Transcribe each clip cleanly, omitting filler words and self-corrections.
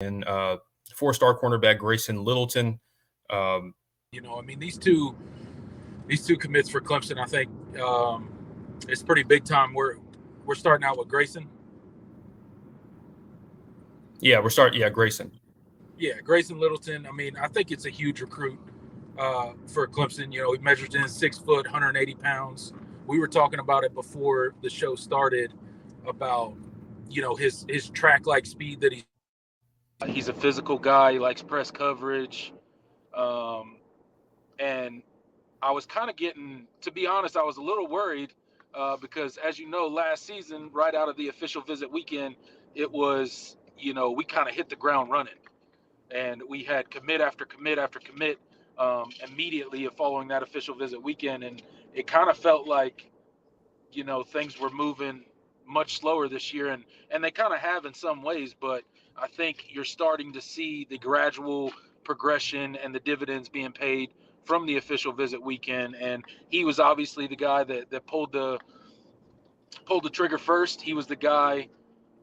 and four-star cornerback Grayson Littleton. Um, I mean, these two commits for Clemson, I think it's pretty big time. We're starting out with Grayson. yeah, we're starting. Yeah, Grayson. Yeah, Grayson Littleton. I mean, I think it's a huge recruit for Clemson. He measures in 6 foot, 180 pounds. We were talking about it before the show started about his track like speed that he's a physical guy. He likes press coverage, um, and I was kind of getting, to be honest, I was a little worried because, as you know, last season, right out of the official visit weekend, it was, we kind of hit the ground running. And we had commit after commit after commit immediately following that official visit weekend. And it kind of felt like, things were moving much slower this year. And they kind of have in some ways, but I think you're starting to see the gradual progression and the dividends being paid from the official visit weekend. And he was obviously the guy that pulled the trigger first. He was the guy,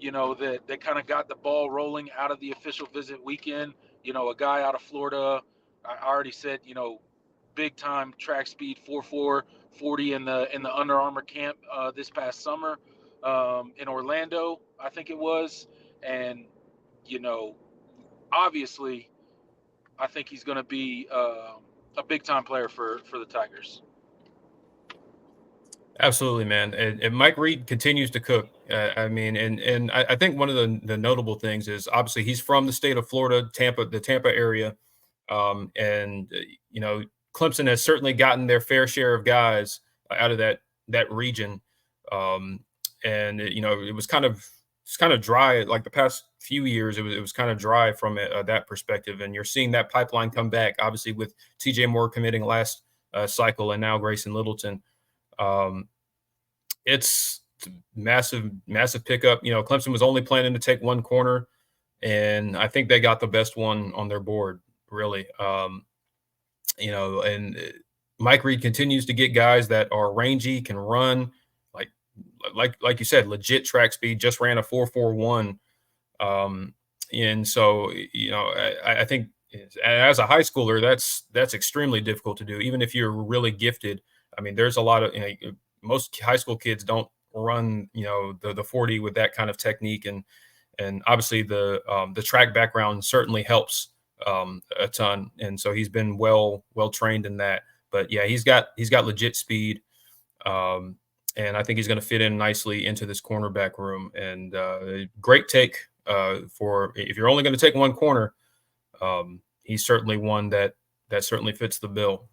that kind of got the ball rolling out of the official visit weekend. A guy out of Florida. I already said, big time track speed, 4.4 40 in the Under Armour camp this past summer in Orlando, I think it was. And you know, obviously, I think he's going to be a big time player for the Tigers. Absolutely, man. And Mike Reed continues to cook. I mean, and I think one of the notable things is obviously he's from the state of Florida, Tampa, the Tampa area, and Clemson has certainly gotten their fair share of guys out of that region, um, and it was kind of dry like the past few years. It was kind of dry from that perspective, and you're seeing that pipeline come back. Obviously, with T.J. Moore committing last cycle, and now Grayson Littleton. Um, it's massive, massive pickup. Clemson was only planning to take one corner, and I think they got the best one on their board, really. And Mike Reed continues to get guys that are rangy, can run, like like you said, legit track speed. Just ran a 4.41, and so I think as a high schooler, that's extremely difficult to do, even if you're really gifted. I mean, there's a lot of most high school kids don't run the 40 with that kind of technique, and obviously the track background certainly helps a ton, and so he's been well trained in that. But yeah, he's got legit speed, and I think he's going to fit in nicely into this cornerback room. And great take for if you're only going to take one corner. He's certainly one that certainly fits the bill.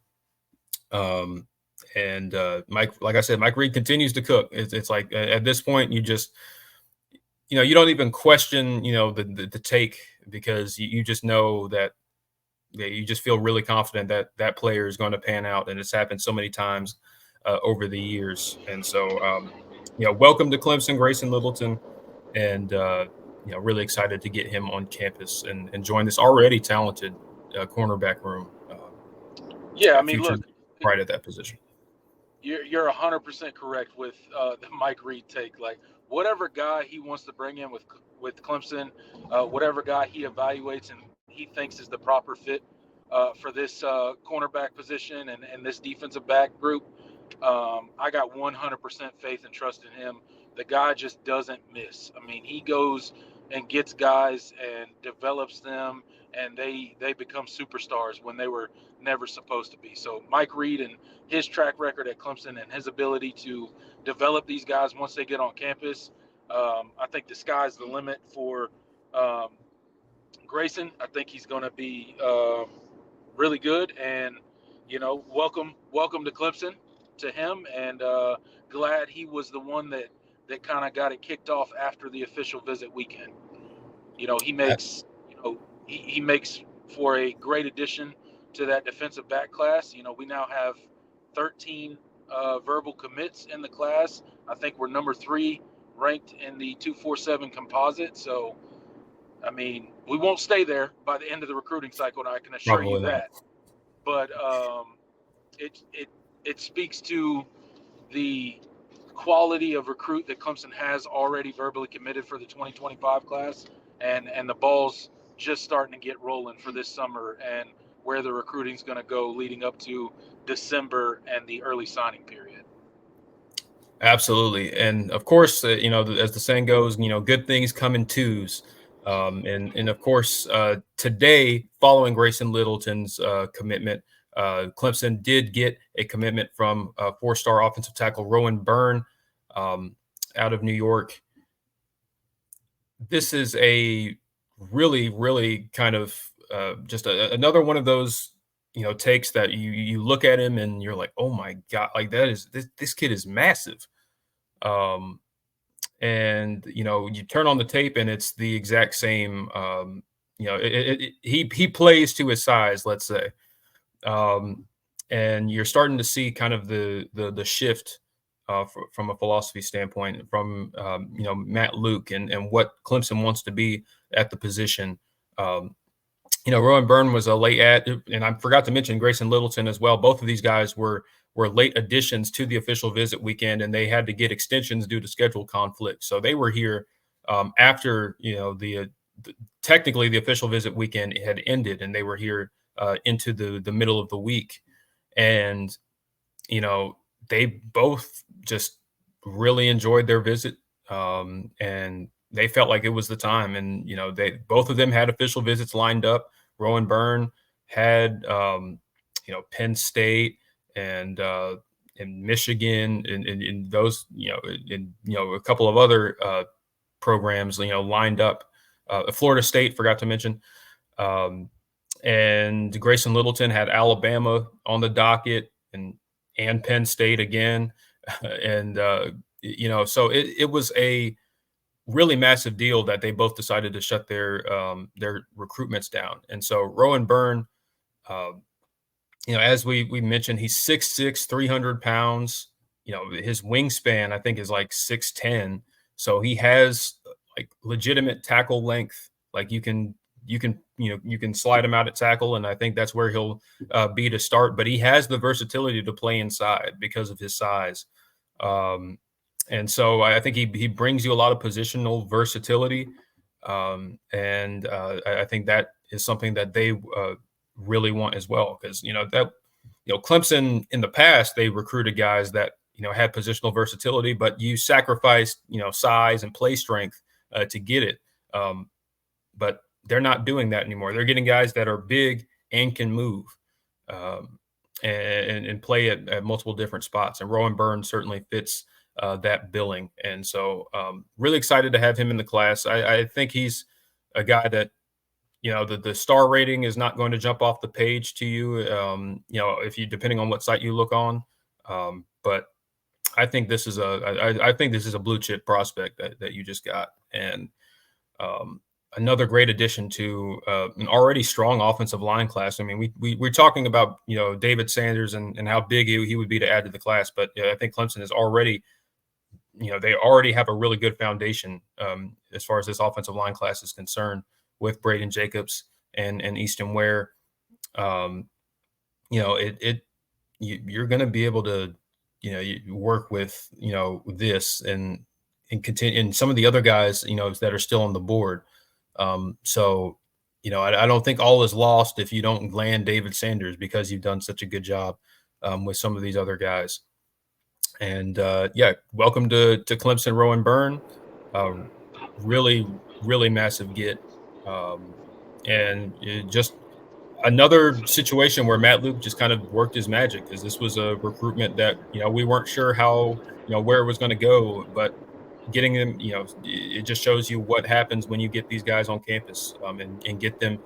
And Mike, like I said, Mike Reed continues to cook. It's like at this point, you just you don't even question the take, because you just know that you just feel really confident that that player is going to pan out, and it's happened so many times over the years. And so welcome to Clemson, Grayson Littleton, and really excited to get him on campus and join this already talented cornerback room. Yeah, I mean, Future look, right at that position. you're 100% correct with the Mike Reed take. Like, whatever guy he wants to bring in with Clemson, whatever guy he evaluates and he thinks is the proper fit for this cornerback position and this defensive back group, I got 100% faith and trust in him. The guy just doesn't miss. I mean, he goes and gets guys and develops them, and they become superstars when they were never supposed to be. So Mike Reed and his track record at Clemson and his ability to develop these guys once they get on campus, I think the sky's the limit for um, Grayson. I think he's going to be really good, and welcome to Clemson to him, and glad he was the one that kind of got it kicked off after the official visit weekend. He makes he makes for a great addition to that defensive back class. We now have 13 verbal commits in the class. I think we're number 3 ranked in the 247 composite. So, I mean, we won't stay there by the end of the recruiting cycle, and I can assure you Probably not. that. But it speaks to the quality of recruit that Clemson has already verbally committed for the 2025 class, and the ball's just starting to get rolling for this summer and where the recruiting is going to go leading up to December and the early signing period. Absolutely, and of course, as the saying goes, good things come in twos. And of course, today, following Grayson Littleton's commitment, Clemson did get a commitment from four-star offensive tackle Rowan Byrne, out of New York. This is a really, really kind of just another one of those takes that you look at him and you're like, oh my god, like that is this kid is massive. Um, and you turn on the tape and it's the exact same. He plays to his size, let's say. um, and you're starting to see kind of the shift from a philosophy standpoint from Matt Luke and what Clemson wants to be at the position. Um, Rowan Byrne was a late ad, and I forgot to mention Grayson Littleton as well. Both of these guys were late additions to the official visit weekend, and they had to get extensions due to schedule conflict. So they were here after technically the official visit weekend had ended, and they were here into the middle of the week, and they both just really enjoyed their visit, and they felt like it was the time. And they both of them had official visits lined up. Rowan Byrne had Penn State and Michigan and those and a couple of other programs lined up. Florida State, forgot to mention. And Grayson Littleton had Alabama on the docket and Penn State again. And so it was a really massive deal that they both decided to shut their recruitments down. And so Rowan Byrne, uh, as we mentioned, he's 6'6", 300 pounds. His wingspan I think is like 6'10", so he has like legitimate tackle length. Like you can slide him out at tackle, and I think that's where he'll be to start. But he has the versatility to play inside because of his size. And so I think he brings you a lot of positional versatility. And I think that is something that they really want as well. Because, Clemson in the past, they recruited guys that, had positional versatility, but you sacrificed, size and play strength to get it. But they're not doing that anymore. They're getting guys that are big and can move and play at multiple different spots. And Rowan Byrne certainly fits that billing. And so really excited to have him in the class. I think he's a guy that, the star rating is not going to jump off the page to you, if you, depending on what site you look on. But I think this is I think this is a blue chip prospect that you just got. And another great addition to an already strong offensive line class. I mean, we're talking about, David Sanders and how big he would be to add to the class. But I think Clemson is already, they already have a really good foundation as far as this offensive line class is concerned with Braden Jacobs and Easton Ware. You're going to be able to, you work with, this and continue, and some of the other guys, that are still on the board. So, I don't think all is lost if you don't land David Sanders, because you've done such a good job with some of these other guys. And welcome to Clemson, Rowan Byrne. Really, really massive get. And just another situation where Matt Luke just kind of worked his magic, because this was a recruitment that, we weren't sure how, where it was going to go, but getting them, it just shows you what happens when you get these guys on campus and get them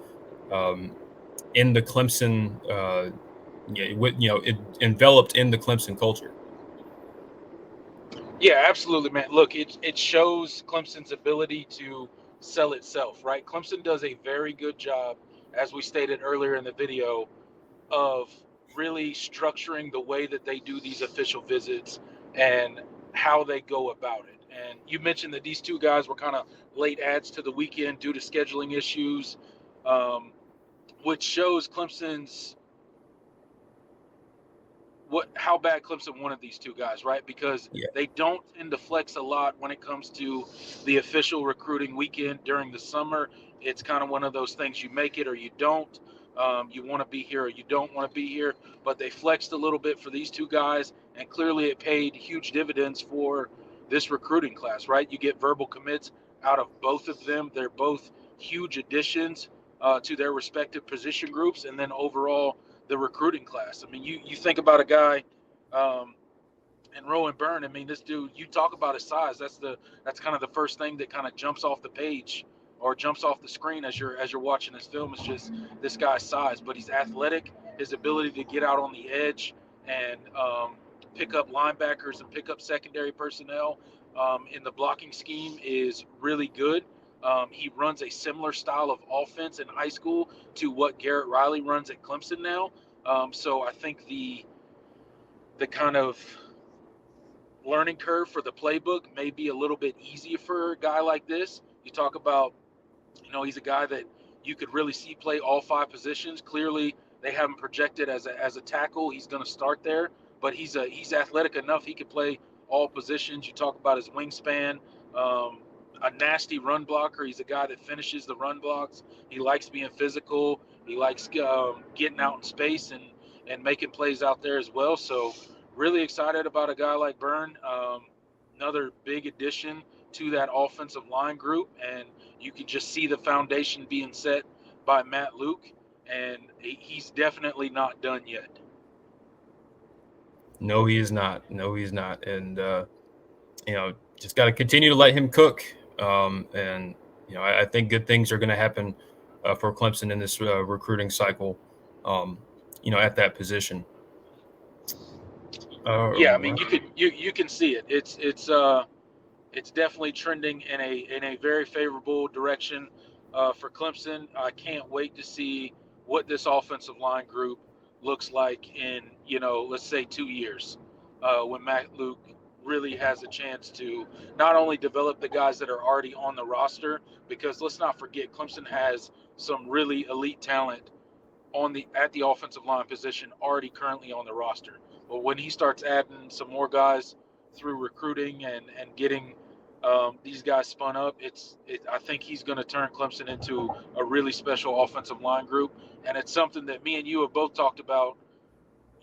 in the Clemson, enveloped in the Clemson culture. Yeah, absolutely, man. Look, it shows Clemson's ability to sell itself, right? Clemson does a very good job, as we stated earlier in the video, of really structuring the way that they do these official visits and how they go about it. And you mentioned that these two guys were kind of late adds to the weekend due to scheduling issues, which shows Clemson's how bad Clemson wanted these two guys, right? Because they don't tend to flex a lot when it comes to the official recruiting weekend during the summer. it's kind of one of those things, you make it or you don't. You want to be here or you don't want to be here. But they flexed a little bit for these two guys, and clearly it paid huge dividends for this recruiting class, right? You get verbal commits out of both of them. They're both huge additions to their respective position groups, and then overall the recruiting class. I mean, you think about a guy and Rowan Byrne. I mean, this dude, you talk about his size. That's kind of the first thing that kind of jumps off the page or jumps off the screen as you're watching this film. Is just this guy's size, but he's athletic. His ability to get out on the edge and pick up linebackers and pick up secondary personnel in the blocking scheme is really good. He runs a similar style of offense in high school to what Garrett Riley runs at Clemson now. So I think the kind of learning curve for the playbook may be a little bit easier for a guy like this. You talk about, he's a guy that you could really see play all five positions. Clearly, they have him projected as a tackle. He's going to start there, but he's athletic enough. He could play all positions. You talk about his wingspan, a nasty run blocker. He's a guy that finishes the run blocks. He likes being physical. He likes getting out in space and making plays out there as well. So really excited about a guy like Byrne. Another big addition to that offensive line group, and you can just see the foundation being set by Matt Luke, and he's definitely not done yet. No, he is not. No, he's not. And, just got to continue to let him cook. And, I think good things are going to happen for Clemson in this recruiting cycle, at that position. Yeah, I mean, you can see it. It's definitely trending in a very favorable direction for Clemson. I can't wait to see what this offensive line group looks like in, let's say 2 years, when Matt Luke really has a chance to not only develop the guys that are already on the roster, because let's not forget Clemson has some really elite talent at the offensive line position already currently on the roster. But when he starts adding some more guys through recruiting and getting these guys spun up, I think he's going to turn Clemson into a really special offensive line group. And it's something that me and you have both talked about,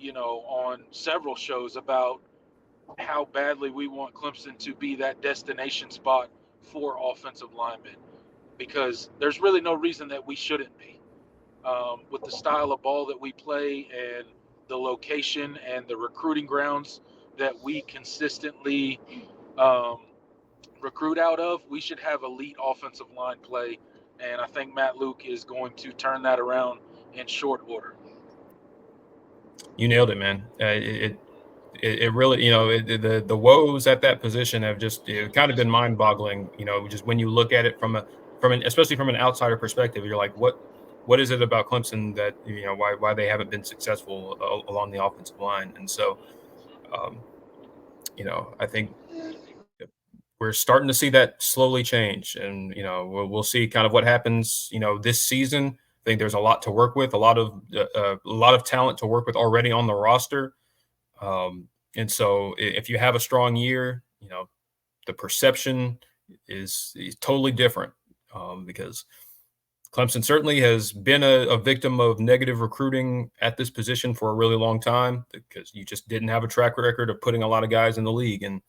on several shows, about how badly we want Clemson to be that destination spot for offensive linemen, because there's really no reason that we shouldn't be. With the style of ball that we play and the location and the recruiting grounds that we consistently recruit out of, we should have elite offensive line play. And I think Matt Luke is going to turn that around in short order. You nailed it, man. It really, the woes at that position have just kind of been mind-boggling. Just when you look at it especially from an outsider perspective, you're like, what is it about Clemson that why they haven't been successful along the offensive line? And so, I think we're starting to see that slowly change, and we'll see kind of what happens this season. I think there's a lot to work with, a lot of talent to work with already on the roster. And so if you have a strong year, the perception is totally different, because Clemson certainly has been a victim of negative recruiting at this position for a really long time, because you just didn't have a track record of putting a lot of guys in the league. And,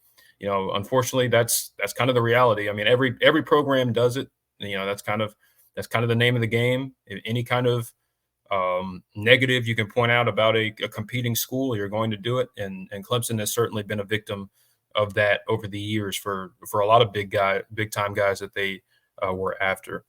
unfortunately, that's kind of the reality. I mean, every program does it. That's kind of the name of the game. Any kind of negative you can point out about a competing school, you're going to do it. And Clemson has certainly been a victim of that over the years for a lot of big time guys that they were after.